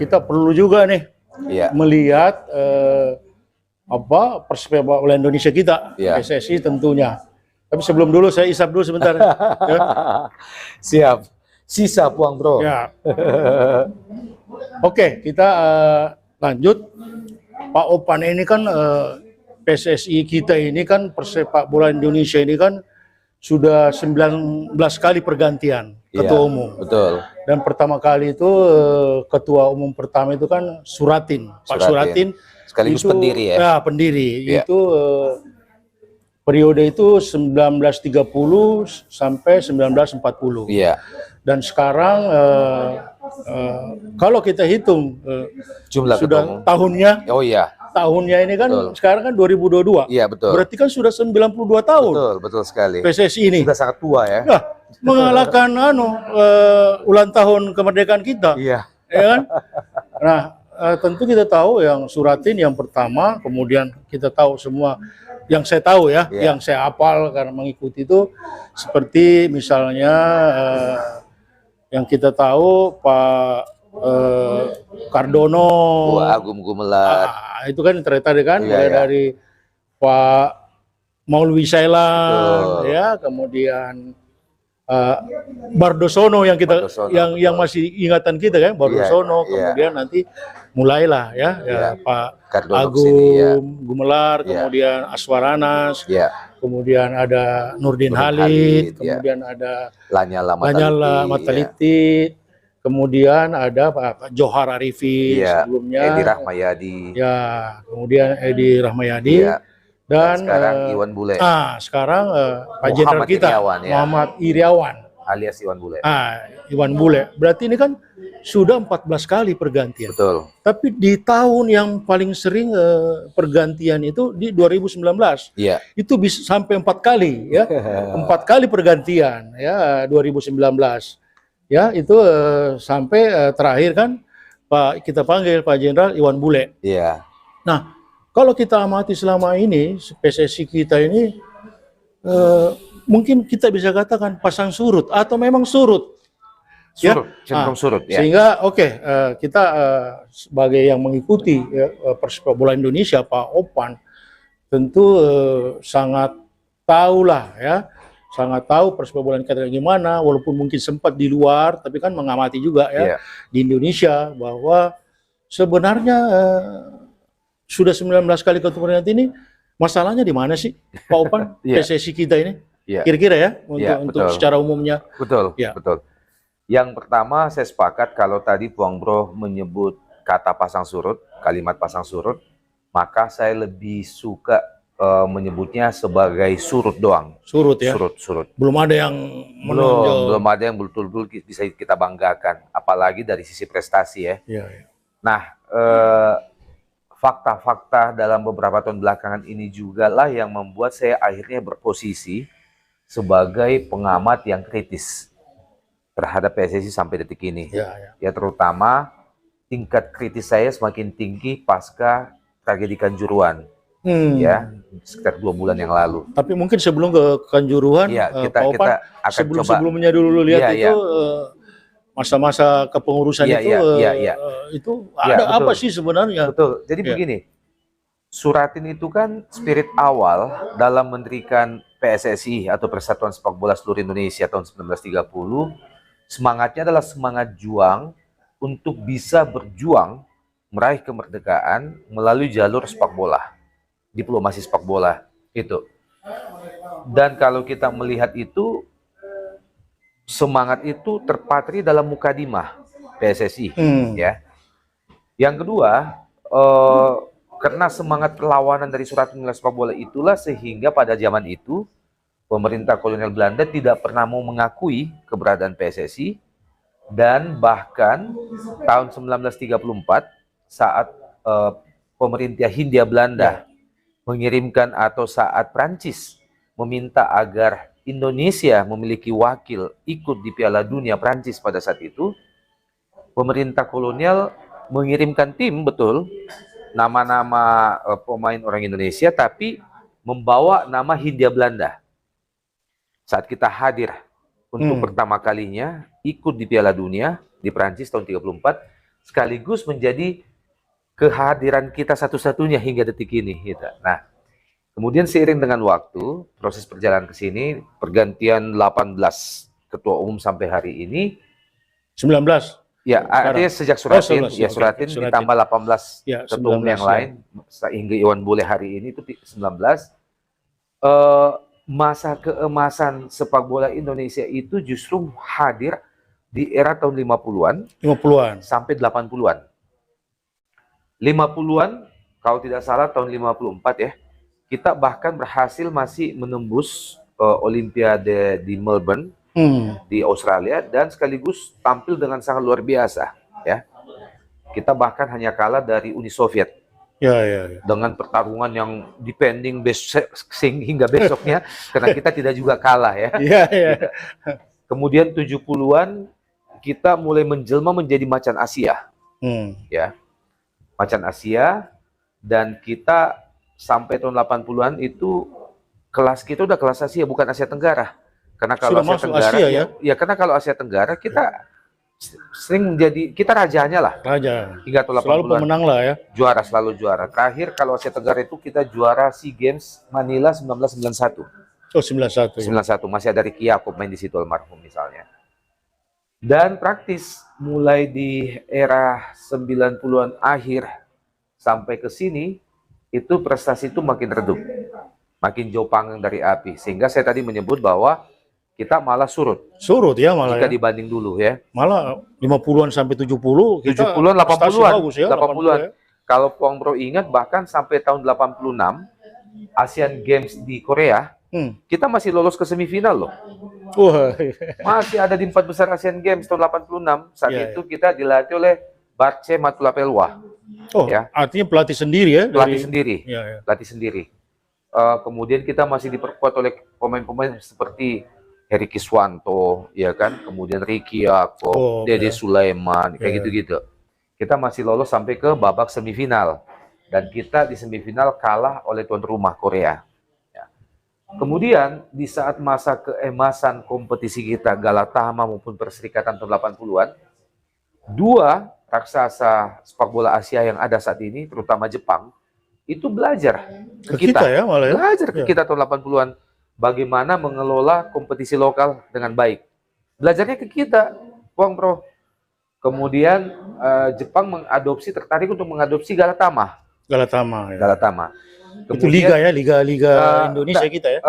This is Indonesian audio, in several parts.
kita perlu juga nih melihat persepak bola Indonesia kita, PSSI tentunya. Tapi sebelum dulu saya isap dulu sebentar. Ya. Siap. Sisa Puang Bro. Ya. Oke, kita lanjut. Pak Opan ini kan PSSI kita ini kan persepak bola Indonesia ini kan sudah 19 kali pergantian ketua umum. Betul. Dan pertama kali itu ketua umum pertama itu kan Suratin. Pak Suratin sekaligus itu, pendiri ya. Ya, pendiri. Itu periode itu 1930 sampai 1940. Iya. Dan sekarang kalau kita hitung jumlah sudah tahunnya. Oh iya. Tahunnya ini kan sekarang kan 2022. Iya, betul. Berarti kan sudah 92 tahun. Betul sekali. PSSI ini sudah sangat tua ya. Nah, mengalahkan ulang tahun kemerdekaan kita. Iya. Ya kan? Nah, tentu kita tahu yang Suratin yang pertama, kemudian kita tahu semua yang saya tahu ya, yang saya hafal karena mengikuti itu seperti misalnya yang kita tahu Pak Kardono, Agung Gumelar, itu kan ternyata kan dari Pak Maulwi Sailan, ya, kemudian Bardosono yang kita yang masih ingatan kita kan, Bardosono, kemudian nanti mulailah Pak Agung Gumelar, kemudian Aswaranas, kemudian ada Nurdin Halid, kemudian ada Lanyala Mataliti. Kemudian ada Pak Johar Arifin sebelumnya, Edi Rahmayadi, kemudian Edi Rahmayadi, dan sekarang Iwan Bule. Sekarang Pak Jenderal kita Muhammad Iriawan alias Iwan Bule. Iwan Bule. Berarti ini kan sudah 14 kali pergantian. Betul. Tapi di tahun yang paling sering pergantian itu di 2019. Iya. Itu bisa sampai 4 kali ya. 4 kali pergantian ya 2019. Ya, itu sampai terakhir kan kita panggil Pak Jenderal Iwan Bule. Iya. Nah, kalau kita amati selama ini PSSI kita ini mungkin kita bisa katakan pasang surut atau memang surut. Cenderung surut. Ya. Sehingga kita sebagai yang mengikuti persepak bola Indonesia, Pak Opan tentu sangat tahulah ya. Sangat tahu persepak bola kita gimana, walaupun mungkin sempat di luar, tapi kan mengamati juga ya di Indonesia bahwa sebenarnya sudah 19 kali ketua ini, masalahnya di mana sih Pak Opan PSSI kita ini? Kira-kira ya untuk secara umumnya. Betul. Yang pertama saya sepakat kalau tadi Puang Bro menyebut kata pasang surut, kalimat pasang surut, maka saya lebih suka menyebutnya sebagai surut doang. Surut ya? Surut. Belum ada yang menonjol. Belum ada yang betul-betul bisa kita banggakan. Apalagi dari sisi prestasi ya. Nah, fakta-fakta dalam beberapa tahun belakangan ini juga lah yang membuat saya akhirnya berposisi sebagai pengamat yang kritis terhadap PSSI sampai detik ini. Ya terutama tingkat kritis saya semakin tinggi pasca tragedi Kanjuruhan. Ya, sekitar 2 bulan yang lalu. Tapi mungkin sebelum ke Kanjuruhan, kita akan sebelumnya dulu lihat itu masa-masa kepengurusan itu ada apa sih sebenarnya? Betul. Jadi begini, Suratin itu kan spirit awal dalam mendirikan PSSI atau Persatuan Sepak Bola Seluruh Indonesia tahun 1930. Semangatnya adalah semangat juang untuk bisa berjuang meraih kemerdekaan melalui jalur sepak bola. Diplomasi sepak bola itu. Dan kalau kita melihat itu, semangat itu terpatri dalam mukadimah PSSI ya. Yang kedua, karena semangat perlawanan dari Suratin nilai sepak bola itulah sehingga pada zaman itu pemerintah kolonial Belanda tidak pernah mau mengakui keberadaan PSSI, dan bahkan tahun 1934 saat pemerintah Hindia Belanda mengirimkan atau saat Prancis meminta agar Indonesia memiliki wakil ikut di Piala Dunia Prancis pada saat itu, pemerintah kolonial mengirimkan tim, betul, nama-nama pemain orang Indonesia, tapi membawa nama Hindia Belanda. Saat kita hadir untuk pertama kalinya ikut di Piala Dunia di Prancis tahun 34, sekaligus menjadi kehadiran kita satu-satunya hingga detik ini. Gitu. Nah, kemudian seiring dengan waktu, proses perjalanan ke sini, pergantian 18 ketua umum sampai hari ini, 19. ya artinya sejak Suratin, 11, ya Suratin Suratin. ditambah 18 Ya, ketua umum 19, yang ya. lain, hingga Iwan Bule hari ini itu 19. Masa keemasan sepak bola Indonesia itu justru hadir di era tahun 50-an 50-an. sampai 80-an. 50-an, kalau tidak salah tahun 54 ya, kita bahkan berhasil masih menembus Olimpiade di Melbourne, di Australia, dan sekaligus tampil dengan sangat luar biasa. Ya, kita bahkan hanya kalah dari Uni Soviet. Ya. Dengan pertarungan yang depending hingga besoknya, karena kita tidak juga kalah ya. Iya. Kemudian 70-an kita mulai menjelma menjadi macan Asia. Ya. Macan Asia, dan kita sampai tahun 80-an itu kelas kita udah kelas Asia, bukan Asia Tenggara. Karena kalau Sudah Asia Tenggara Asia, ya? Karena kalau Asia Tenggara kita sering menjadi, kita rajanya lah. Raja. Hingga tahun 80-an. Selalu pemenang lah ya. Juara, selalu juara. Terakhir kalau Asia Tenggara itu kita juara SEA Games Manila 1991. Oh, 91. 91, masih ada Ricky Yaakob main di situ almarhum misalnya. Dan praktis mulai di era 90-an akhir sampai ke sini, itu prestasi itu makin redup. Makin jauh panggang dari api. Sehingga saya tadi menyebut bahwa kita malah surut. Surut ya malah jika ya. dibanding dulu ya. Malah 50-an sampai 70, 70-an, 80-an. bagus ya, 80-an. ya. Kalau Pong Bro ingat, bahkan sampai tahun 86 Asian Games di Korea, kita masih lolos ke semifinal loh. Wah. Masih ada di 4 besar Asian Games tahun 86. Saat itu kita dilatih oleh Barce Matulapelwa. Oh, ya. Artinya pelatih sendiri ya? Pelatih sendiri. Ya. Pelatih sendiri. Kemudian kita masih diperkuat oleh pemain-pemain seperti Heri Kiswanto, ya kan, kemudian Ricky Yaakob, Dede Sulaiman, kayak gitu-gitu. Kita masih lolos sampai ke babak semifinal, dan kita di semifinal kalah oleh tuan rumah Korea. Ya. Kemudian di saat masa keemasan kompetisi kita, Galatama maupun Perserikatan tahun 80-an, dua raksasa sepak bola Asia yang ada saat ini, terutama Jepang, itu belajar ke kita ya, malah ya? Belajar ke kita tahun 80-an. Bagaimana mengelola kompetisi lokal dengan baik. Belajarnya ke kita, Pong Bro. Kemudian Jepang tertarik untuk mengadopsi Galatama. Galatama. Ya. Galatama. Kemudian, itu liga ya, liga Indonesia kita ya.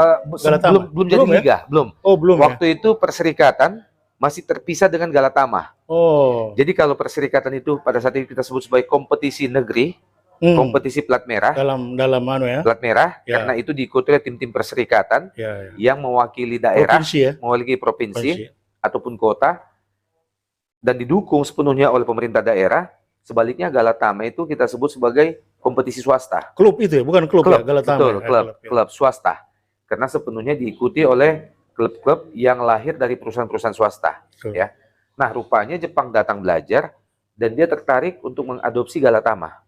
Belum jadi liga, belum. Oh, belum. Waktu itu perserikatan masih terpisah dengan Galatama. Oh. Jadi kalau perserikatan itu pada saat itu kita sebut sebagai kompetisi negeri, kompetisi plat merah. Dalam ya. Plat merah, karena itu diikuti oleh tim-tim perserikatan yang mewakili daerah, mewakili provinsi ataupun kota, dan didukung sepenuhnya oleh pemerintah daerah. Sebaliknya Galatama itu kita sebut sebagai kompetisi swasta. Klub itu ya, bukan klub ya, Galatama. Betul, klub swasta. Karena sepenuhnya diikuti oleh klub-klub yang lahir dari perusahaan-perusahaan swasta. Ya. Nah, rupanya Jepang datang belajar dan dia tertarik untuk mengadopsi Galatama.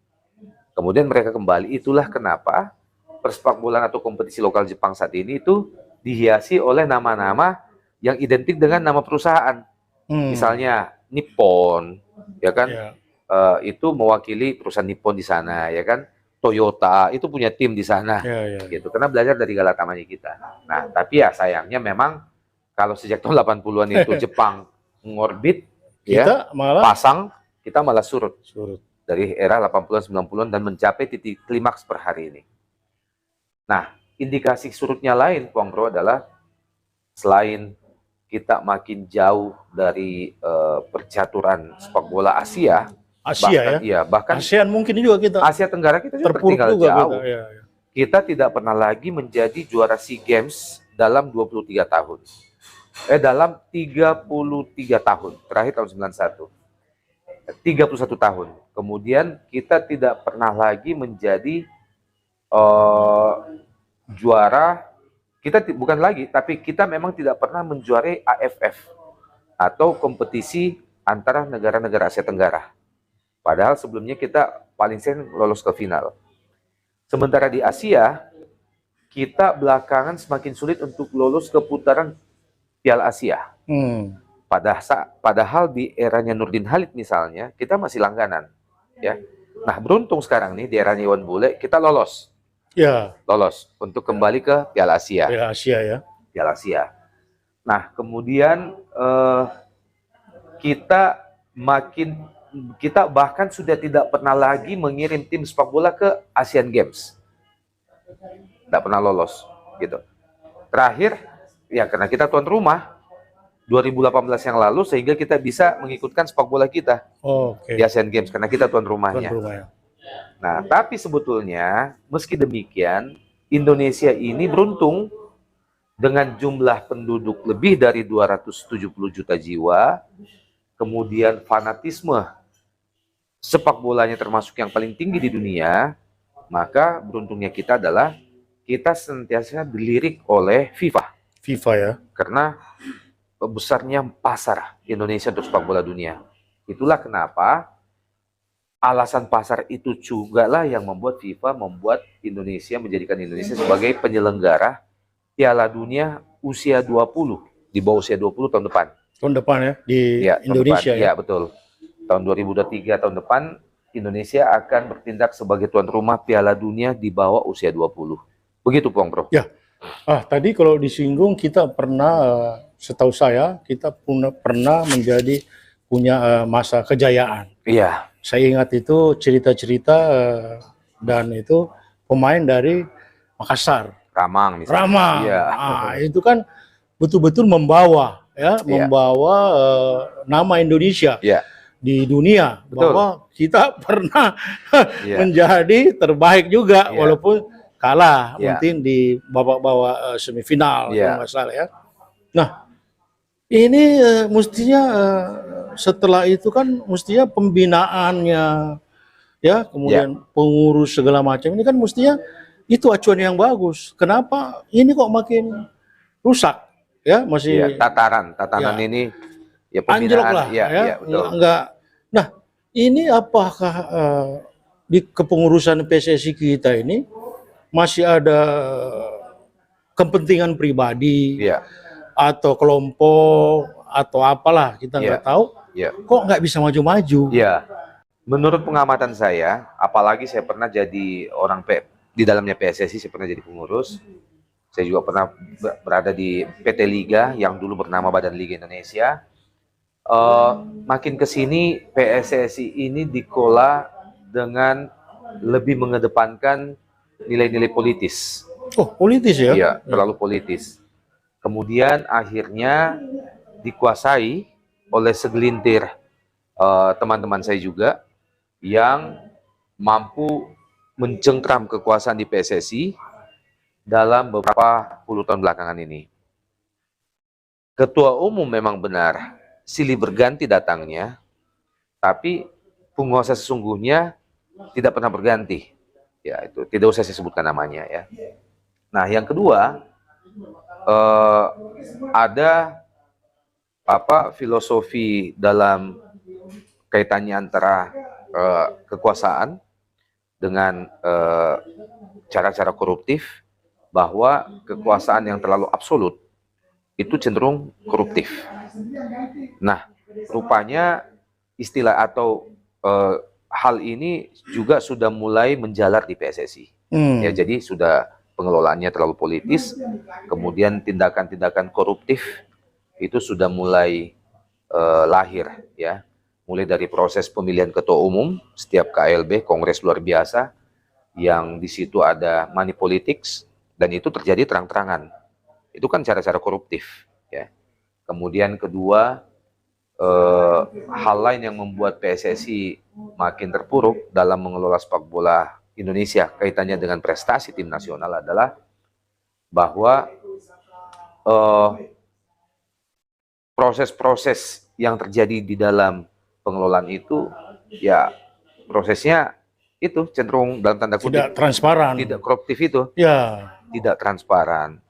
Kemudian mereka kembali, itulah kenapa persepak bolaan atau kompetisi lokal Jepang saat ini itu dihiasi oleh nama-nama yang identik dengan nama perusahaan. Misalnya Nippon, ya kan? Itu mewakili perusahaan Nippon di sana, ya kan? Toyota itu punya tim di sana, gitu. Karena belajar dari Galatamanya kita. Nah, tapi ya sayangnya memang kalau sejak tahun 80-an itu Jepang ngorbit, kita malah surut. Dari era 80-an, 90-an dan mencapai titik klimaks per hari ini. Nah, indikasi surutnya lain, Pong Bro, adalah selain kita makin jauh dari percaturan sepak bola Asia, bahkan ASEAN mungkin juga kita. Asia Tenggara kita juga tertinggal jauh. Kita tidak pernah lagi menjadi juara SEA Games dalam 23 tahun. Dalam 33 tahun, terakhir tahun 91. 31 tahun. Kemudian kita tidak pernah lagi menjadi juara. Kita bukan lagi, tapi kita memang tidak pernah menjuarai AFF atau kompetisi antara negara-negara Asia Tenggara. Padahal sebelumnya kita paling sering lolos ke final. Sementara di Asia, kita belakangan semakin sulit untuk lolos ke putaran Piala Asia. Padahal di eranya Nurdin Halid misalnya, kita masih langganan, ya. Nah, beruntung sekarang nih di eranya Iwan Bule kita lolos Ya, untuk kembali ke Piala Asia. Piala Asia ya. Piala Asia. Nah, kemudian kita bahkan sudah tidak pernah lagi mengirim tim sepak bola ke Asian Games. Tidak pernah lolos, gitu. Terakhir, ya karena kita tuan rumah 2018 yang lalu, sehingga kita bisa mengikutkan sepak bola kita di Asian Games karena kita tuan rumahnya. Nah, tapi sebetulnya meski demikian, Indonesia ini beruntung dengan jumlah penduduk lebih dari 270 juta jiwa, kemudian fanatisme sepak bolanya termasuk yang paling tinggi di dunia, maka beruntungnya kita adalah kita senantiasa dilirik oleh FIFA ya. Karena besarnya pasar Indonesia untuk sepak bola dunia. Itulah kenapa alasan pasar itu juga lah yang membuat FIFA menjadikan Indonesia sebagai penyelenggara Piala Dunia usia 20, di bawah usia 20 tahun depan. Tahun depan ya, di Indonesia ya? Ya, betul. Tahun 2023 tahun depan, Indonesia akan bertindak sebagai tuan rumah Piala Dunia di bawah usia 20. Begitu, Pong, Bro. Ya. Tadi kalau disinggung, kita pernah, setahu saya, kita pernah punya masa kejayaan. Iya. Saya ingat itu cerita-cerita dan itu pemain dari Makassar. Ramang misalnya. Ramang. Iya. Itu kan betul-betul membawa nama Indonesia di dunia. Betul. Bahwa kita pernah menjadi terbaik juga walaupun kalah mungkin di babak semifinal kalau nggak salah ya. Nah, ini mestinya setelah itu kan mestinya pembinaannya ya, kemudian pengurus segala macam ini kan mestinya itu acuan yang bagus. Kenapa ini kok makin rusak ya, masih tatanan ini ya anjlok lah betul. Enggak. Nah, ini apakah di kepengurusan PSSI kita ini masih ada kepentingan pribadi atau kelompok atau apalah, kita nggak tahu, kok nggak bisa maju-maju? Menurut pengamatan saya, apalagi saya pernah jadi di dalamnya PSSI, saya pernah jadi pengurus, saya juga pernah berada di PT Liga yang dulu bernama Badan Liga Indonesia. Makin kesini PSSI ini dikelola dengan lebih mengedepankan nilai-nilai politis. Oh, politis ya? Iya, terlalu politis. Kemudian akhirnya dikuasai oleh segelintir teman-teman saya juga yang mampu mencengkram kekuasaan di PSSI dalam beberapa puluh tahun belakangan ini. Ketua umum memang benar silih berganti datangnya, tapi penguasa sesungguhnya tidak pernah berganti. Ya, itu tidak usah saya sebutkan namanya ya. Nah, yang kedua, ada filosofi dalam kaitannya antara kekuasaan dengan cara-cara koruptif, bahwa kekuasaan yang terlalu absolut itu cenderung koruptif. Nah, rupanya istilah atau hal ini juga sudah mulai menjalar di PSSI. Ya, jadi sudah pengelolaannya terlalu politis, kemudian tindakan-tindakan koruptif itu sudah mulai lahir ya. Mulai dari proses pemilihan ketua umum setiap KLB, Kongres Luar Biasa, yang di situ ada money politics, dan itu terjadi terang-terangan. Itu kan cara-cara koruptif ya. Kemudian kedua, hal lain yang membuat PSSI makin terpuruk dalam mengelola sepak bola Indonesia kaitannya dengan prestasi tim nasional adalah bahwa proses-proses yang terjadi di dalam pengelolaan itu ya prosesnya itu cenderung dalam tanda kutip tidak transparan, tidak koruptif itu tidak transparan.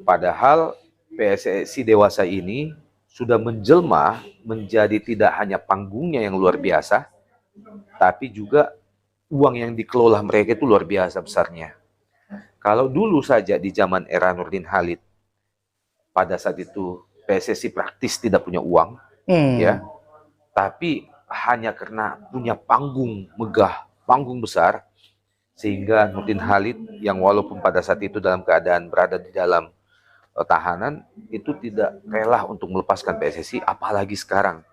Padahal PSSI dewasa ini sudah menjelma menjadi tidak hanya panggungnya yang luar biasa, tapi juga uang yang dikelola mereka itu luar biasa besarnya. Kalau dulu saja di zaman era Nurdin Halid, pada saat itu PSSI praktis tidak punya uang, ya, tapi hanya karena punya panggung megah, panggung besar, sehingga Nurdin Halid yang walaupun pada saat itu dalam keadaan berada di dalam tahanan, itu tidak rela untuk melepaskan PSSI, apalagi sekarang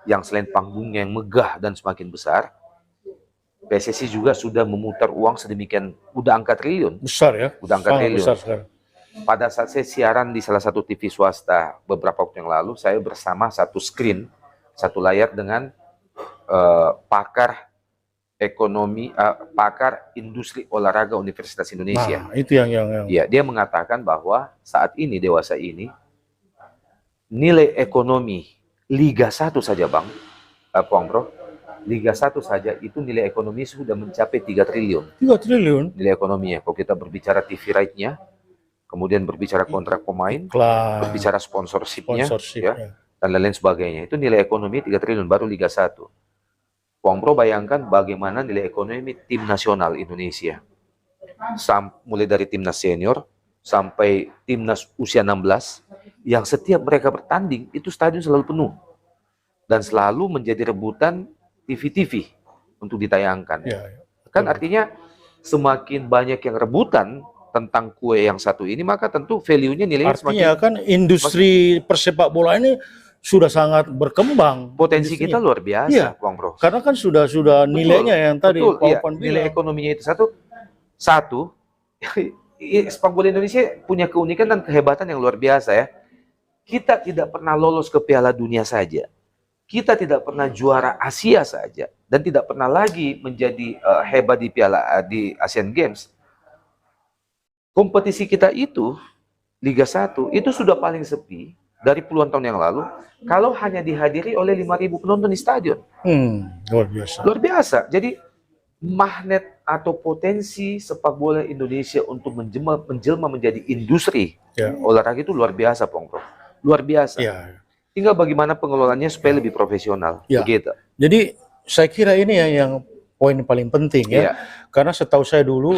yang selain panggungnya yang megah dan semakin besar, PSSI juga sudah memutar uang sedemikian, udah angka triliun, Besar ya, udah angka sangat triliun. besar sekali. Pada saat saya siaran di salah satu TV swasta beberapa waktu yang lalu, saya bersama satu screen, satu layar dengan pakar ekonomi, pakar industri olahraga Universitas Indonesia. Nah, itu yang Ya, dia mengatakan bahwa saat ini dewasa ini nilai ekonomi Liga 1 saja, Bang, Pong Bro, Liga 1 saja itu nilai ekonomi sudah mencapai 3 triliun. 3 triliun Nilai ekonominya. Kalau kita berbicara TV right-nya, kemudian berbicara kontrak pemain, berbicara sponsorship-nya, ya, dan lain-lain sebagainya. Itu nilai ekonomi 3 triliun, baru Liga 1. Pong Bro bayangkan bagaimana nilai ekonomi tim nasional Indonesia. Mulai dari timnas senior sampai timnas usia 16, yang setiap mereka bertanding, itu stadion selalu penuh. Dan selalu menjadi rebutan TV-TV untuk ditayangkan. Ya, kan artinya semakin banyak yang rebutan tentang kue yang satu ini, maka tentu value-nya nilainya artinya semakin, kan industri persepak bola ini sudah sangat berkembang. potensi kita luar biasa, iya, Bang Bro. Karena kan sudah nilainya yang tadi betul, Pak iya, Opan nilai bilang. ekonominya itu satu sepak bola Indonesia punya keunikan dan kehebatan yang luar biasa ya. Kita tidak pernah lolos ke Piala Dunia saja. Kita tidak pernah juara Asia saja dan tidak pernah lagi menjadi hebat di Asian Games. Kompetisi kita itu, Liga 1, itu sudah paling sepi dari puluhan tahun yang lalu, kalau hanya dihadiri oleh 5.000 penonton di stadion. Luar biasa. Luar biasa. Jadi, magnet atau potensi sepak bola Indonesia untuk menjelma menjadi industri olahraga itu luar biasa, Pong Bro. Luar biasa. Ya. Tinggal bagaimana pengelolaannya supaya lebih profesional. Begitu. Jadi, saya kira ini yang poin paling penting ya. Karena setahu saya dulu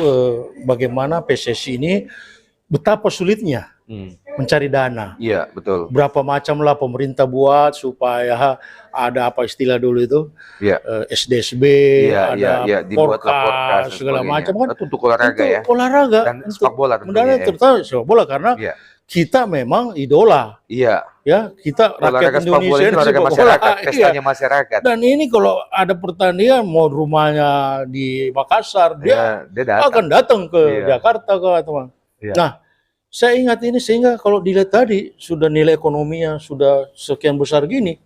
bagaimana PSSI ini betapa sulitnya mencari dana. Iya, betul. Berapa macam lah pemerintah buat supaya ada apa istilah dulu itu, SDSB, ada Porkas, segala macam kan. Itu untuk olahraga ya. Olahraga dan sepak bola tentunya. Terutama sepak bola karena kita memang idola. Iya. Ya, kita rakyat Indonesia ini olahraga masyarakat, pestanya masyarakat. Dan ini kalau ada pertandingan mau rumahnya di Makassar, dia akan datang ke Jakarta ke teman. Nah, saya ingat ini sehingga kalau dilihat tadi sudah nilai ekonominya sudah sekian besar gini.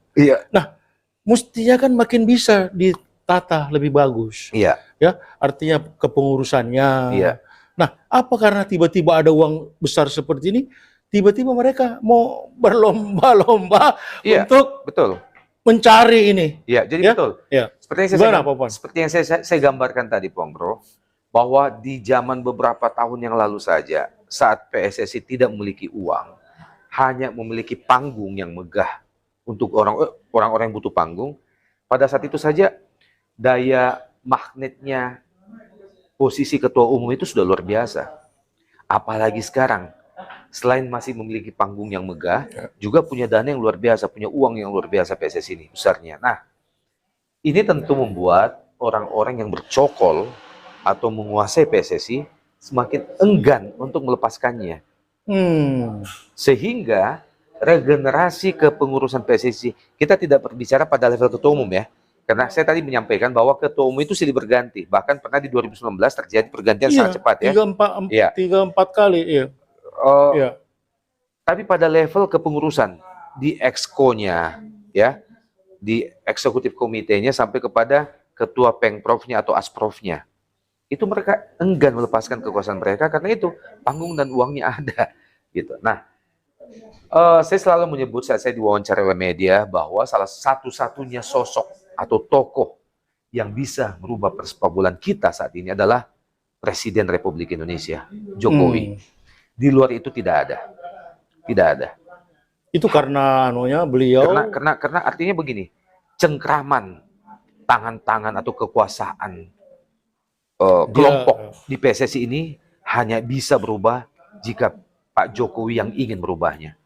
Nah, mestinya kan makin bisa ditata lebih bagus. Ya, artinya kepengurusannya. Nah, apa karena tiba-tiba ada uang besar seperti ini, tiba-tiba mereka mau berlomba-lomba untuk mencari ini. Jadi betul. Seperti yang saya gambarkan tadi, Pong Bro, bahwa di zaman beberapa tahun yang lalu saja, saat PSSI tidak memiliki uang, hanya memiliki panggung yang megah untuk orang-orang yang butuh panggung, pada saat itu saja daya magnetnya posisi ketua umum itu sudah luar biasa. Apalagi sekarang, selain masih memiliki panggung yang megah, juga punya dana yang luar biasa, punya uang yang luar biasa PSSI ini besarnya. Nah, ini tentu membuat orang-orang yang bercokol atau menguasai PSSI semakin enggan untuk melepaskannya. Sehingga regenerasi kepengurusan PSSI, kita tidak berbicara pada level ketua umum ya. Karena saya tadi menyampaikan bahwa ketua umum itu silih berganti. Bahkan pernah di 2019 terjadi pergantian sangat cepat ya. 3-4 kali. Tapi pada level kepengurusan di exco-nya ya, di eksekutif komitenya sampai kepada ketua pengprovnya atau asprofnya, itu mereka enggan melepaskan kekuasaan mereka karena itu panggung dan uangnya ada gitu. Nah, saya selalu menyebut saat saya diwawancara oleh media bahwa salah satu-satunya sosok atau tokoh yang bisa merubah persepak bolaan kita saat ini adalah Presiden Republik Indonesia, Jokowi. Di luar itu tidak ada. Itu karena beliau. Karena artinya begini, cengkraman tangan-tangan atau kekuasaan kelompok di PSSI ini hanya bisa berubah jika Pak Jokowi yang ingin merubahnya.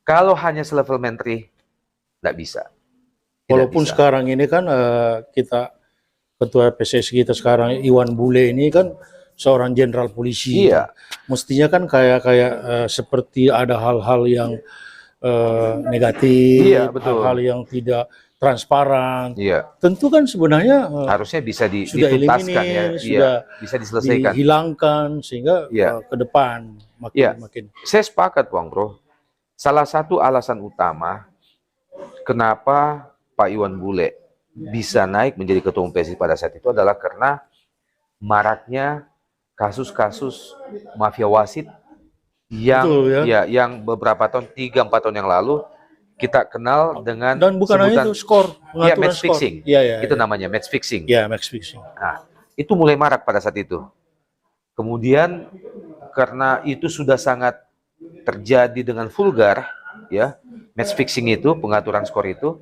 Kalau hanya selevel menteri, nggak bisa. Tidak Walaupun bisa. sekarang ini kan kita ketua PSSI kita sekarang Iwan Bule ini kan seorang jenderal polisi. Iya. Mestinya kan kayak seperti ada hal-hal yang negatif, Iya, betul. hal-hal yang tidak transparan. Iya. Tentu kan sebenarnya Harusnya bisa sudah dituntaskan ya. eliminir, Iya, sudah bisa diselesaikan. dihilangkan sehingga Iya. ke depan Iya. makin Saya sepakat, Bang Bro. Salah satu alasan utama kenapa Pak Iwan Bule bisa naik menjadi ketua umum PSSI pada saat itu adalah karena maraknya kasus-kasus mafia wasit yang Betul, ya. yang beberapa tahun, 3-4 tahun yang lalu kita kenal dengan dan bukan hanya itu skor, ya, pengaturan match skor. fixing. Iya, Itu namanya match fixing. Ya, match fixing. Nah, itu mulai marak pada saat itu. Kemudian karena itu sudah sangat terjadi dengan vulgar, ya, match fixing itu, pengaturan skor itu,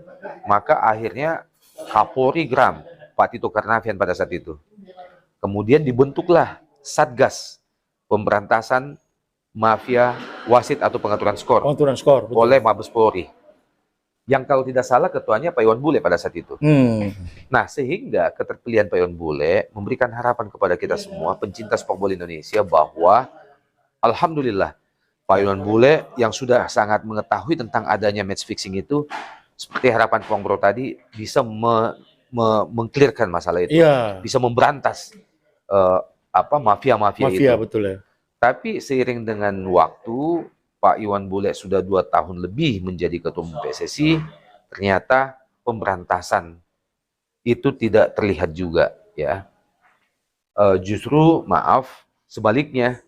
maka akhirnya Kapolri geram, Pak Tito Karnavian pada saat itu. Kemudian dibentuklah Satgas Pemberantasan Mafia Wasit atau Pengaturan Skor Pengaturan skor, betul. oleh Mabes Polri. Yang kalau tidak salah ketuanya Pak Iwan Bule pada saat itu. Nah, sehingga keterpilihan Pak Iwan Bule memberikan harapan kepada kita semua pencinta sepak bola Indonesia bahwa alhamdulillah Pak Iwan Bule yang sudah sangat mengetahui tentang adanya match fixing itu, seperti harapan Bang Bro tadi, bisa mengklirkan masalah itu, Iya. bisa memberantas mafia-mafia itu. Mafia, betul ya. Tapi seiring dengan waktu, Pak Iwan Bule sudah 2 tahun lebih menjadi ketua umum PSSI, ternyata pemberantasan itu tidak terlihat juga, ya. Justru maaf, sebaliknya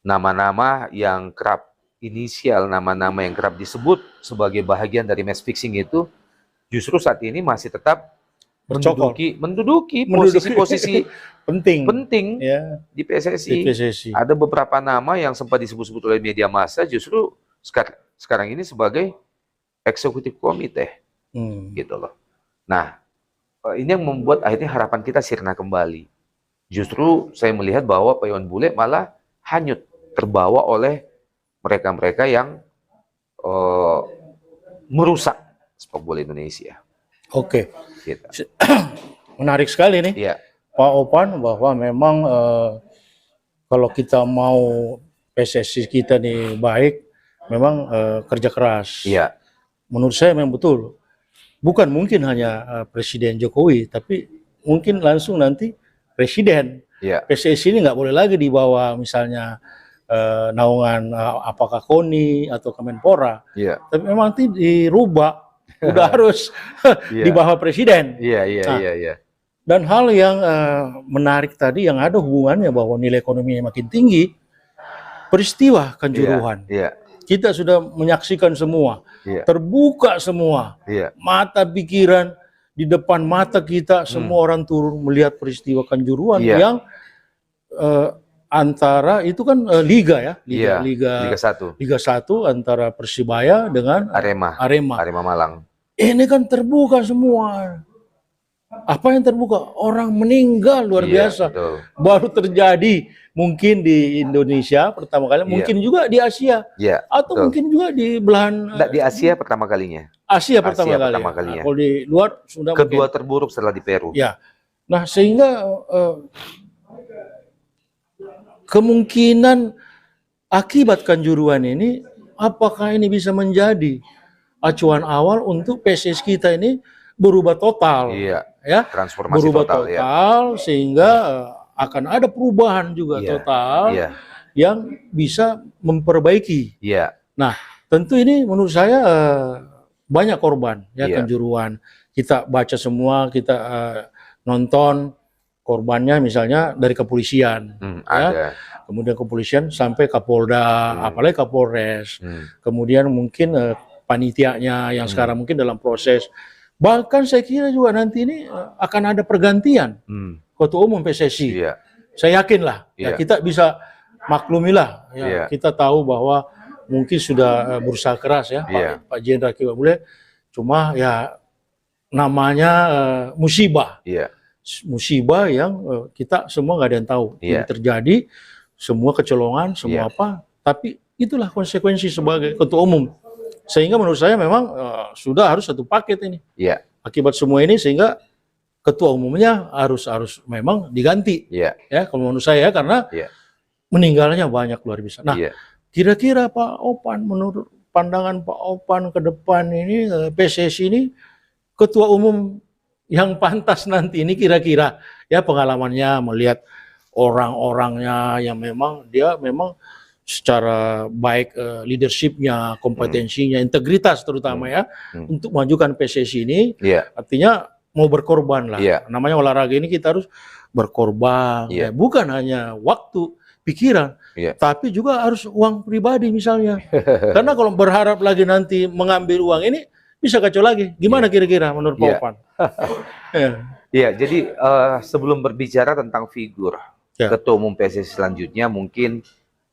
nama-nama yang kerap nama-nama yang kerap disebut sebagai bahagian dari match fixing itu justru saat ini masih tetap menduduki posisi-posisi penting ya, di PSSI. di PSSI. Ada beberapa nama yang sempat disebut-sebut oleh media massa justru sekarang ini sebagai eksekutif komite, gitu loh. Nah, ini yang membuat akhirnya harapan kita sirna kembali. Justru saya melihat bahwa Pak Iwan Bule malah hanyut, terbawa oleh mereka-mereka yang merusak sepak bola Indonesia. Oke. Gitu. Menarik sekali nih, Iya. Pak Opan, bahwa memang kalau kita mau PSSI kita nih baik, memang kerja keras. Iya. Menurut saya memang betul. Bukan mungkin hanya Presiden Jokowi, tapi mungkin langsung nanti Presiden. Iya. PSSI ini nggak boleh lagi dibawa misalnya naungan apakah KONI atau Kemenpora. Iya. Tapi memang nanti dirubah, udah harus di bawah Presiden. Iya. Nah, Iya. Dan hal yang menarik tadi yang ada hubungannya bahwa nilai ekonominya makin tinggi, peristiwa Kanjuruhan. Iya. Kita sudah menyaksikan semua, terbuka semua, mata pikiran di depan mata kita, semua orang turun melihat peristiwa Kanjuruhan yang antara itu kan liga ya, Liga 1 antara Persibaya dengan Arema Malang. Ini kan terbuka semua. Apa yang terbuka? Orang meninggal luar biasa. Betul. Baru terjadi mungkin di Indonesia pertama kali, mungkin juga di Asia, atau mungkin juga di belahan. Di Asia pertama kalinya. Asia pertama kalinya. Kalau di luar sudah kedua mungkin terburuk setelah di Peru. Ya. Nah, sehingga kemungkinan akibat Kanjuruhan ini, apakah ini bisa menjadi acuan awal untuk PSSI kita ini berubah total, ya, transformasi berubah total, sehingga akan ada perubahan juga total yang bisa memperbaiki. Nah, tentu ini menurut saya banyak korban ya Kanjuruhan. Kita baca semua, kita nonton korbannya misalnya dari kepolisian, ya. Kemudian kepolisian sampai Kapolda, apalagi Kapolres, kemudian mungkin panitianya yang sekarang mungkin dalam proses. Bahkan saya kira juga nanti ini akan ada pergantian ketua umum PSSI. Saya yakin lah, ya, kita bisa maklumilah. Ya, kita tahu bahwa mungkin sudah berusaha keras ya Pak Jenderal Iwan Bule, cuma ya namanya musibah. Musibah yang kita semua nggak ada yang tahu. Ini terjadi, semua kecolongan, semua apa. Tapi itulah konsekuensi sebagai ketua umum. Sehingga menurut saya memang sudah harus satu paket ini. Iya, Akibat semua ini sehingga ketua umumnya harus memang diganti. iya, Ya, kalau menurut saya karena iya, meninggalnya banyak luar biasa. Nah, iya. kira-kira Pak Opan, menurut pandangan Pak Opan ke depan ini PSSI ini ketua umum yang pantas nanti ini kira-kira ya pengalamannya melihat orang-orangnya yang memang dia memang secara baik leadershipnya, kompetensinya, integritas terutama ya untuk majukan PSSI ini Iya, artinya mau berkorban lah. iya, Namanya olahraga ini kita harus berkorban, Iya. ya, bukan hanya waktu, pikiran, iya. tapi juga harus uang pribadi misalnya. Karena kalau berharap lagi nanti mengambil uang ini bisa kacau lagi. Gimana kira-kira menurut Pak Iya. Opan? Ya. Iya, jadi sebelum berbicara tentang figur Ya. ketua umum PSSI selanjutnya, mungkin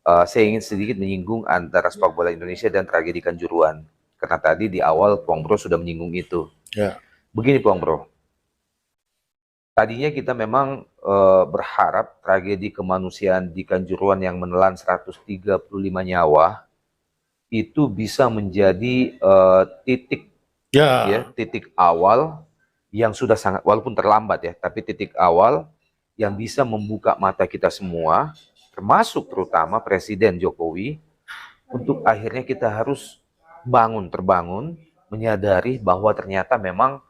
saya ingin sedikit menyinggung antara sepak bola Indonesia dan tragedi Kanjuruhan. Karena tadi di awal Puang Bro sudah menyinggung itu. Ya. Begini Puang Bro, tadinya kita memang berharap tragedi kemanusiaan di Kanjuruhan yang menelan 135 nyawa itu bisa menjadi titik Ya. titik awal yang sudah sangat, walaupun terlambat ya, tapi titik awal yang bisa membuka mata kita semua, termasuk terutama Presiden Jokowi, untuk akhirnya kita harus terbangun, menyadari bahwa ternyata memang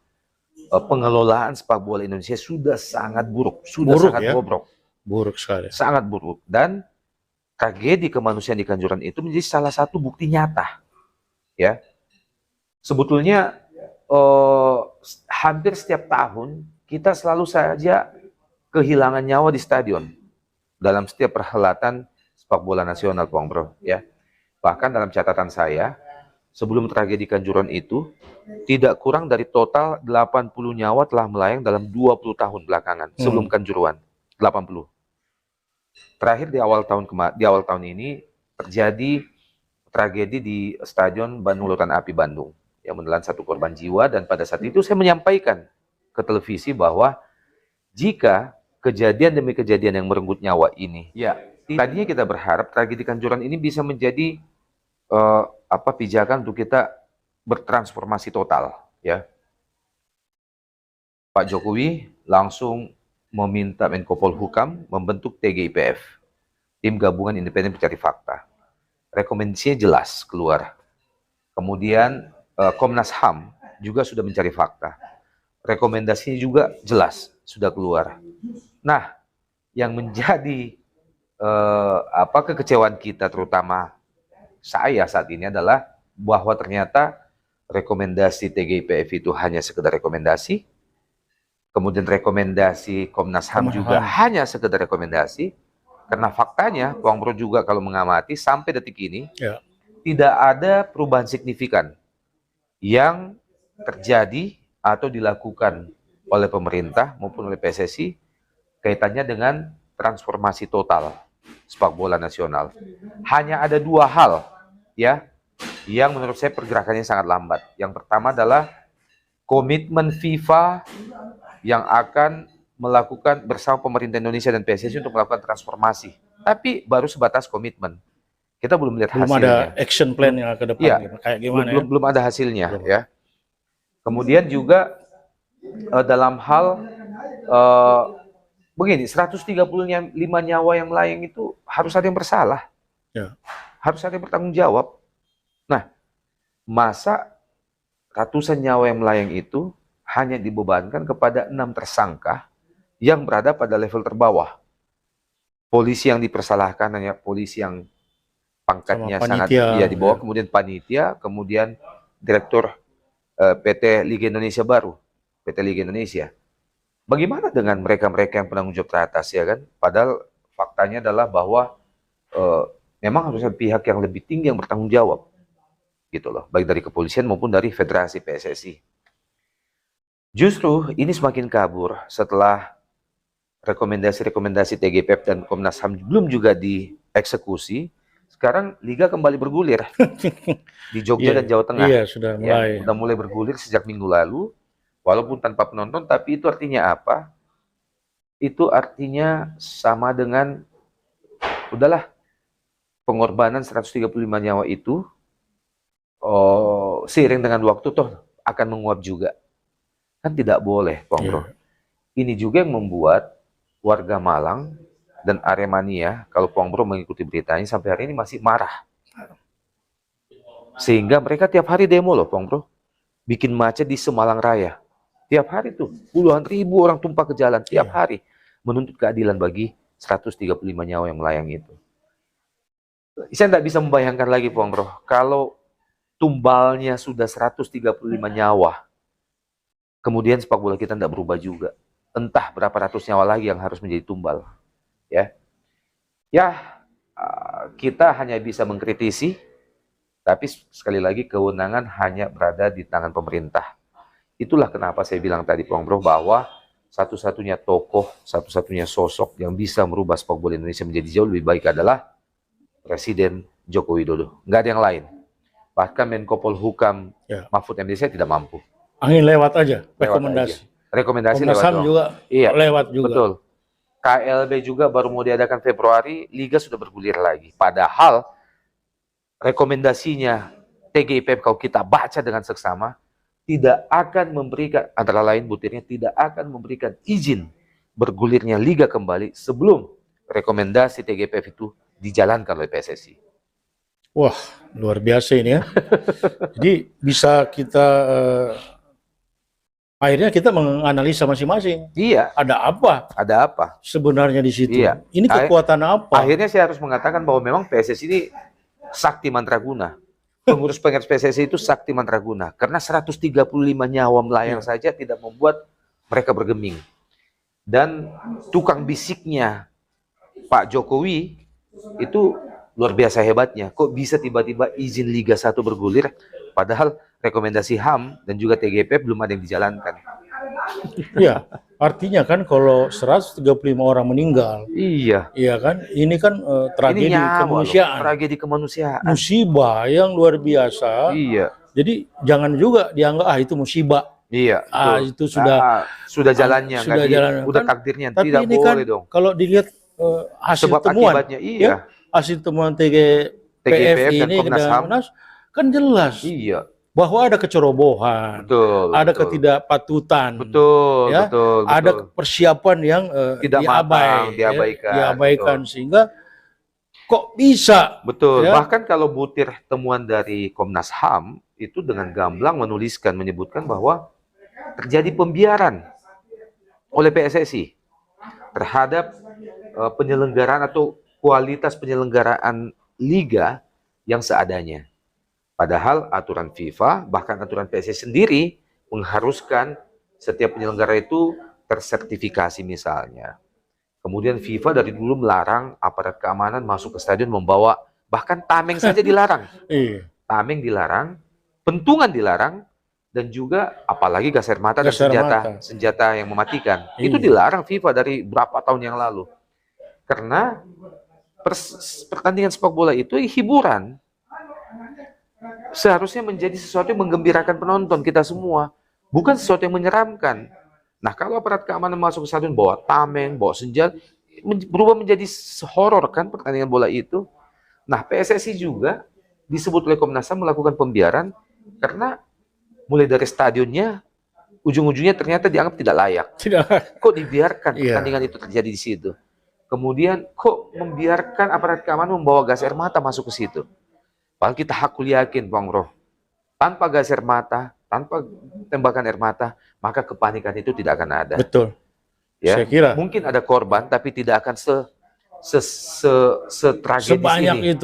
pengelolaan sepak bola Indonesia sudah sangat buruk, sangat ya? bobrok, Buruk sekali. sangat buruk, dan tragedi kemanusiaan di Kanjuruhan itu menjadi salah satu bukti nyata, ya. Sebetulnya hampir setiap tahun kita selalu saja kehilangan nyawa di stadion dalam setiap perhelatan sepak bola nasional, Bang Bro, ya. Bahkan dalam catatan saya, sebelum tragedi Kanjuruhan itu tidak kurang dari total 80 nyawa telah melayang dalam 20 tahun belakangan sebelum Kanjuruhan. 80. Terakhir di awal tahun ini terjadi tragedi di Stadion Bandung Lautan Api Bandung yang menelan 1 korban jiwa, dan pada saat itu saya menyampaikan ke televisi bahwa jika kejadian demi kejadian yang merenggut nyawa ini, ya tadinya kita berharap tragedi Kanjuruhan ini bisa menjadi pijakan untuk kita bertransformasi total, ya. Pak Jokowi langsung meminta Menko Polhukam membentuk TGIPF, Tim Gabungan Independen Pencari Fakta. Rekomendasinya jelas keluar. Kemudian Komnas HAM juga sudah mencari fakta. Rekomendasinya juga jelas sudah keluar. Nah, yang menjadi kekecewaan kita, terutama saya saat ini, adalah bahwa ternyata rekomendasi TGIPF itu hanya sekedar rekomendasi. Kemudian rekomendasi Komnas HAM juga hanya sekedar rekomendasi. Karena faktanya, Bang Bro juga kalau mengamati sampai detik ini, tidak ada perubahan signifikan yang terjadi atau dilakukan oleh pemerintah maupun oleh PSSI kaitannya dengan transformasi total sepak bola nasional. Hanya ada 2 hal, ya, yang menurut saya pergerakannya sangat lambat. Yang pertama adalah komitmen FIFA yang akan melakukan bersama pemerintah Indonesia dan PSSI untuk melakukan transformasi. Tapi baru sebatas komitmen. Kita belum lihat hasilnya. Belum ada action plan yang ke depan, kayak gimana? Belum ada hasilnya, ya. Kemudian juga dalam hal begini, 135 nyawa yang melayang itu harus ada yang bersalah. Ya. Harus ada yang bertanggung jawab. Nah, masa ratusan nyawa yang melayang itu hanya dibebankan kepada 6 tersangka yang berada pada level terbawah. Polisi yang dipersalahkan hanya polisi yang pangkatnya sangat di bawah, kemudian panitia, kemudian direktur PT Liga Indonesia baru, PT Liga Indonesia. Bagaimana dengan mereka-mereka yang penanggung jawab teratas, ya kan? Padahal faktanya adalah bahwa memang harus ada pihak yang lebih tinggi yang bertanggung jawab, gitu loh, baik dari kepolisian maupun dari Federasi PSSI. Justru ini semakin kabur setelah rekomendasi-rekomendasi TGIPF dan Komnas HAM belum juga dieksekusi. Sekarang Liga kembali bergulir di Jogja dan Jawa Tengah. Iya, sudah mulai. Sudah mulai bergulir sejak minggu lalu, walaupun tanpa penonton. Tapi itu artinya apa? Itu artinya sama dengan, udahlah, pengorbanan 135 nyawa itu seiring dengan waktu toh akan menguap juga. Kan tidak boleh, Bang Bro. Ini juga yang membuat warga Malang dan Aremania, kalau Bang Bro mengikuti beritanya sampai hari ini masih marah. Sehingga mereka tiap hari demo loh, Bang Bro. Bikin macet di Semalang Raya. Tiap hari tuh, puluhan ribu orang tumpah ke jalan tiap hari menuntut keadilan bagi 135 nyawa yang melayang itu. Saya tidak bisa membayangkan lagi, Bang Bro, kalau tumbalnya sudah 135 nyawa, kemudian sepak bola kita tidak berubah juga. Entah berapa ratus nyawa lagi yang harus menjadi tumbal. Kita hanya bisa mengkritisi, tapi sekali lagi kewenangan hanya berada di tangan pemerintah. Itulah kenapa saya bilang tadi, Bang Bro, bahwa satu-satunya tokoh, satu-satunya sosok yang bisa merubah sepak bola Indonesia menjadi jauh lebih baik adalah Presiden Joko Widodo. Nggak ada yang lain. Bahkan Menko Polhukam Mahfud MD saya tidak mampu. Angin lewat aja, rekomendasi. Rekomendasi Komnas lewat HAM juga lewat juga. Betul. KLB juga baru mau diadakan Februari, Liga sudah bergulir lagi. Padahal rekomendasinya TGIPM kalau kita baca dengan seksama, tidak akan memberikan, antara lain butirnya, tidak akan memberikan izin bergulirnya Liga kembali sebelum rekomendasi TGIPM itu dijalankan oleh PSSI. Wah, luar biasa ini ya. Jadi bisa kita akhirnya kita menganalisa masing-masing. Iya. Ada apa? Ada apa? Sebenarnya di situ. Iya. Ini kekuatan apa? Akhirnya saya harus mengatakan bahwa memang PSSI ini sakti mantraguna. Pengurus-pengurus PSSI itu sakti mantraguna. Karena 135 nyawa melayang saja tidak membuat mereka bergeming. Dan tukang bisiknya Pak Jokowi itu luar biasa hebatnya. Kok bisa tiba-tiba izin Liga 1 bergulir, padahal rekomendasi HAM dan juga TGIP belum ada yang dijalankan. Iya, artinya kan kalau 135 orang meninggal, iya kan, ini kan tragedi kemanusiaan. Tragedi kemanusiaan. Musibah yang luar biasa. Iya. Jadi jangan juga dianggap itu musibah. Iya. Itu sudah jalannya, sudah jalan. Udah takdirnya. Tapi tidak ini boleh kan, dong. kalau dilihat hasil sebab temuan, akibatnya, iya. Hasil temuan TGIPF ini dan Komnas kan jelas. Iya. Bahwa ada kecerobohan, ada ketidakpatutan, ada persiapan yang tidak diabaikan, sehingga kok bisa. Betul. Ya? Bahkan kalau butir temuan dari Komnas HAM itu dengan gamblang menyebutkan bahwa terjadi pembiaran oleh PSSI terhadap penyelenggaraan atau kualitas penyelenggaraan liga yang seadanya. Padahal aturan FIFA, bahkan aturan PSSI sendiri mengharuskan setiap penyelenggara itu tersertifikasi misalnya. Kemudian FIFA dari dulu melarang aparat keamanan masuk ke stadion membawa, bahkan tameng saja dilarang. Tameng dilarang, pentungan dilarang, dan juga apalagi gas air mata dan senjata yang mematikan. Itu dilarang FIFA dari berapa tahun yang lalu. Karena pertandingan sepak bola itu hiburan. Seharusnya menjadi sesuatu yang menggembirakan penonton kita semua, bukan sesuatu yang menyeramkan. Nah, kalau aparat keamanan masuk ke stadion bawa tameng, bawa senjata, berubah menjadi horor kan pertandingan bola itu. Nah, PSSI juga disebut oleh Komnas HAM melakukan pembiaran karena mulai dari stadionnya, ujung-ujungnya ternyata dianggap tidak layak. Kok dibiarkan pertandingan itu terjadi di situ? Kemudian kok membiarkan aparat keamanan membawa gas air mata masuk ke situ? Padahal kita hakul yakin, Bang Roh, tanpa gas air mata, tanpa tembakan air mata, maka kepanikan itu tidak akan ada. Betul. Ya, saya kira. Mungkin ada korban, tapi tidak akan setragedis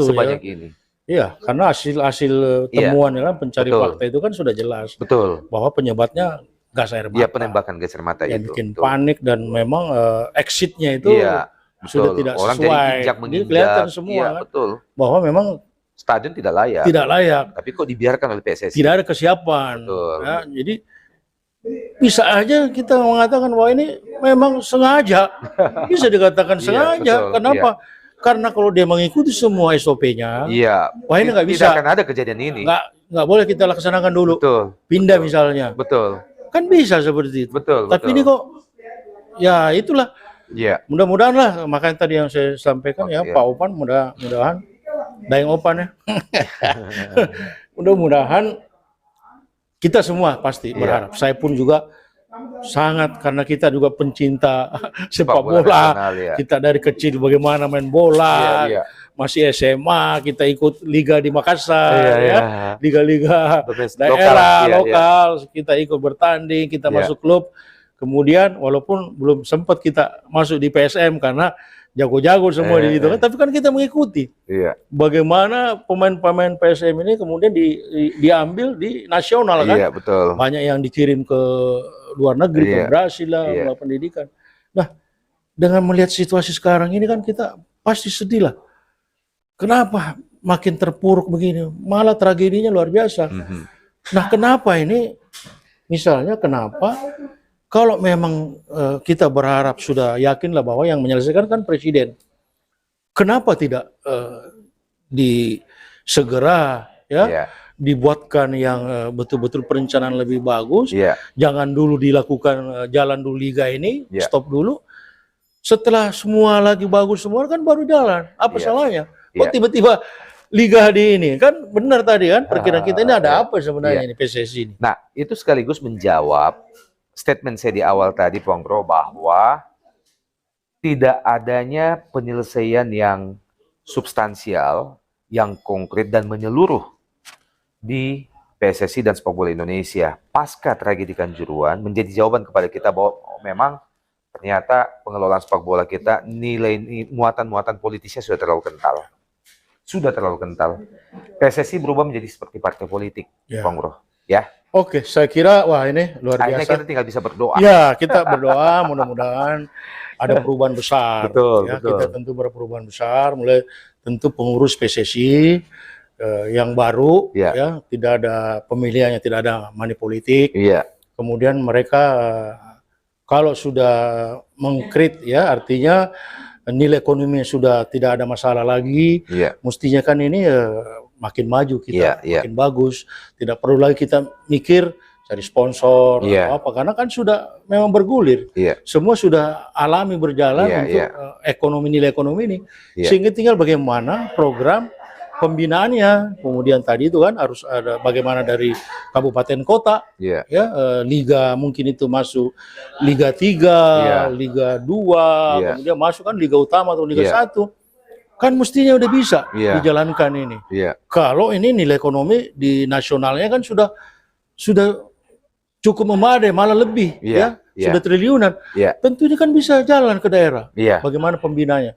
sebanyak ini. Iya, karena hasil temuan pencari fakta itu kan sudah jelas. Betul. Bahwa penyebabnya gas air mata. Iya, penembakan gas air mata itu. Bikin panik dan memang exitnya itu sudah tidak orang sesuai. Jadi kelihatan semua kan, bahwa memang stadion tidak layak. Tidak layak. Tapi kok dibiarkan oleh PSSI? Tidak ada kesiapan. Ya, jadi bisa aja kita mengatakan bahwa ini memang sengaja. Bisa dikatakan sengaja. Kenapa? Karena kalau dia mengikuti semua SOP-nya, wah ini nggak bisa. Tidak akan ada kejadian ini. Nggak boleh kita laksanakan dulu. Pindah misalnya. Kan bisa seperti itu. Tapi ini kok, ya itulah. Mudah-mudahan lah. Makanya tadi yang saya sampaikan Pak Opan, mudah-mudahan Daeng Opan ya. mudah-mudahan kita semua pasti Iya. berharap. Saya pun juga sangat, karena kita juga pencinta sepak bola bola. nasional, ya. Kita dari kecil bagaimana main bola, Iya, iya. masih SMA kita ikut liga di Makassar, Iya, ya, iya. liga-liga Domestik, daerah, iya, iya. lokal, kita ikut bertanding, kita Iya. masuk klub. Kemudian walaupun belum sempat kita masuk di PSM karena jago-jago semua di situ, tapi kan kita mengikuti Iya. bagaimana pemain-pemain PSM ini kemudian diambil di nasional kan. Iya, betul. Banyak yang dikirim ke luar negeri, ke Iya. Brasil lah, Iya. melakukan pendidikan. Nah, dengan melihat situasi sekarang ini kan kita pasti sedih lah. Kenapa makin terpuruk begini? Malah tragedinya luar biasa. Mhm. Nah, kenapa ini? Misalnya kenapa kalau memang kita berharap, sudah yakinlah bahwa yang menyelesaikan kan presiden. Kenapa tidak segera ya Iya. dibuatkan yang betul-betul perencanaan lebih bagus? Iya. Jangan dulu dilakukan jalan dulu liga ini, Iya. stop dulu. Setelah semua lagi bagus semua kan baru jalan. Apa Iya. salahnya? Iya. Kok tiba-tiba liga di ini? Kan benar tadi kan perkiraan kita ini ada Iya. apa sebenarnya Iya. ini PSSI ini? Nah, itu sekaligus menjawab statement saya di awal tadi, Pong Bro, bahwa tidak adanya penyelesaian yang substansial, yang konkret dan menyeluruh di PSSI dan sepak bola Indonesia pasca tragedi Kanjuruhan menjadi jawaban kepada kita bahwa memang ternyata pengelolaan sepak bola kita nilai muatan-muatan politisnya sudah terlalu kental. Sudah terlalu kental. PSSI berubah menjadi seperti partai politik, Ya. Pong Bro. Ya. Oke, saya kira wah ini luar Akhirnya biasa. kita tinggal bisa berdoa. Ya, kita berdoa mudah-mudahan ada perubahan besar. Betul, Ya, betul. kita tentu perubahan besar, mulai tentu pengurus PSSI yang baru, Ya. ya, tidak ada pemilihannya, tidak ada money politik. Iya. Kemudian mereka kalau sudah mengkrit, ya, artinya nilai ekonomi sudah tidak ada masalah lagi. Iya. Mestinya kan ini makin maju kita, Iya, iya. makin bagus. Tidak perlu lagi kita mikir cari sponsor Iya. atau apa, karena kan sudah memang bergulir. Iya. Semua sudah alami berjalan Iya, untuk iya. nilai ekonomi ini. Iya. Sehingga tinggal bagaimana program pembinaannya. Kemudian tadi itu kan harus ada bagaimana dari kabupaten kota, Iya. ya, liga mungkin itu masuk Liga 3, Iya. Liga 2, Iya. kemudian masuk kan Liga Utama atau Liga Iya. 1. Kan mestinya udah bisa Iya. dijalankan ini. Iya. Kalau ini nilai ekonomi di nasionalnya kan sudah cukup memadai, malah lebih, Iya. ya, sudah triliunan. Iya. Tentu ini kan bisa jalan ke daerah. Iya. Bagaimana pembinanya?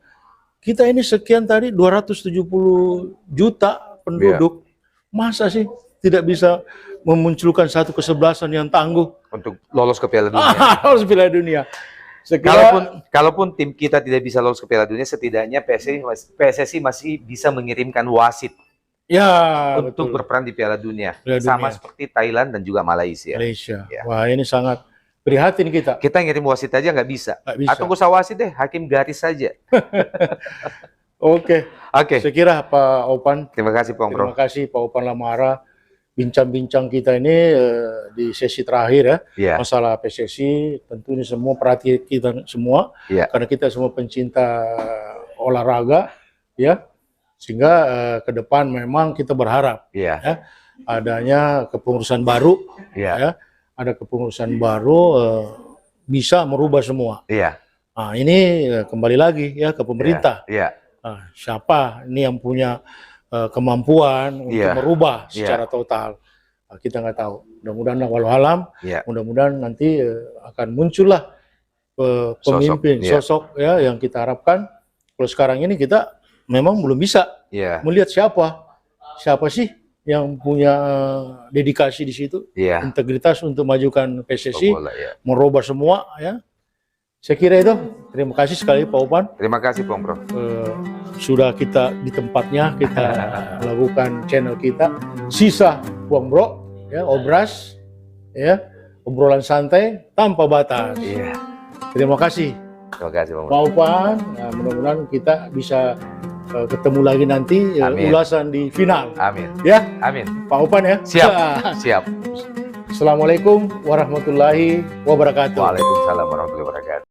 Kita ini sekian tadi 270 juta penduduk, masa sih tidak bisa memunculkan satu kesebelasan yang tangguh Untuk lolos ke Piala Dunia. harus Piala Dunia. Sekira, Kalaupun tim kita tidak bisa lolos ke Piala Dunia, setidaknya PSSI masih bisa mengirimkan wasit ya, untuk betul. berperan di Piala Dunia. Piala Sama Dunia. seperti Thailand dan juga Malaysia. Malaysia. Ya. Wah, ini sangat prihatin kita. Kita ngirim wasit aja nggak bisa. Nggak bisa. Atau nggak usah wasit deh, hakim garis saja. Oke, Oke, saya kira Pak Opan, terima kasih Pong Bro. terima kasih Pak Opan Lamara. Bincang-bincang kita ini di sesi terakhir ya, Iya. masalah PSSI, tentu ini semua perhatian kita semua, Iya. karena kita semua pencinta olahraga, ya, sehingga ke depan memang kita berharap Iya. ya, adanya kepengurusan baru, Iya. ya, ada kepengurusan baru bisa merubah semua. Iya. Nah, ini kembali lagi ya ke pemerintah. Iya. Nah, siapa ini yang punya kemampuan untuk Iya. merubah Iya. secara total? Nah, kita nggak tahu. Mudah-mudahan walau alam, Iya. mudah-mudahan nanti akan muncullah pemimpin, iya. sosok ya yang kita harapkan. Kalau sekarang ini kita memang belum bisa Iya. melihat siapa sih yang punya dedikasi di situ, Iya. integritas untuk majukan PSSI, Bola, ya. merubah semua ya. Saya kira itu. Terima kasih sekali Pak Opan. Terima kasih Pong Bro. Sudah kita di tempatnya, kita lakukan channel kita. Sisa Buang Bro, ya, obras, ya, obrolan santai tanpa batas. Iya. Terima kasih Terima kasih Pong Bro. Pak Opan. Nah, mudah-mudahan kita bisa ketemu lagi nanti Amin. ulasan di final. Amin. Ya, Amin. Pak Opan ya. Siap. Siap. Assalamualaikum warahmatullahi wabarakatuh. Waalaikumsalam warahmatullahi wabarakatuh.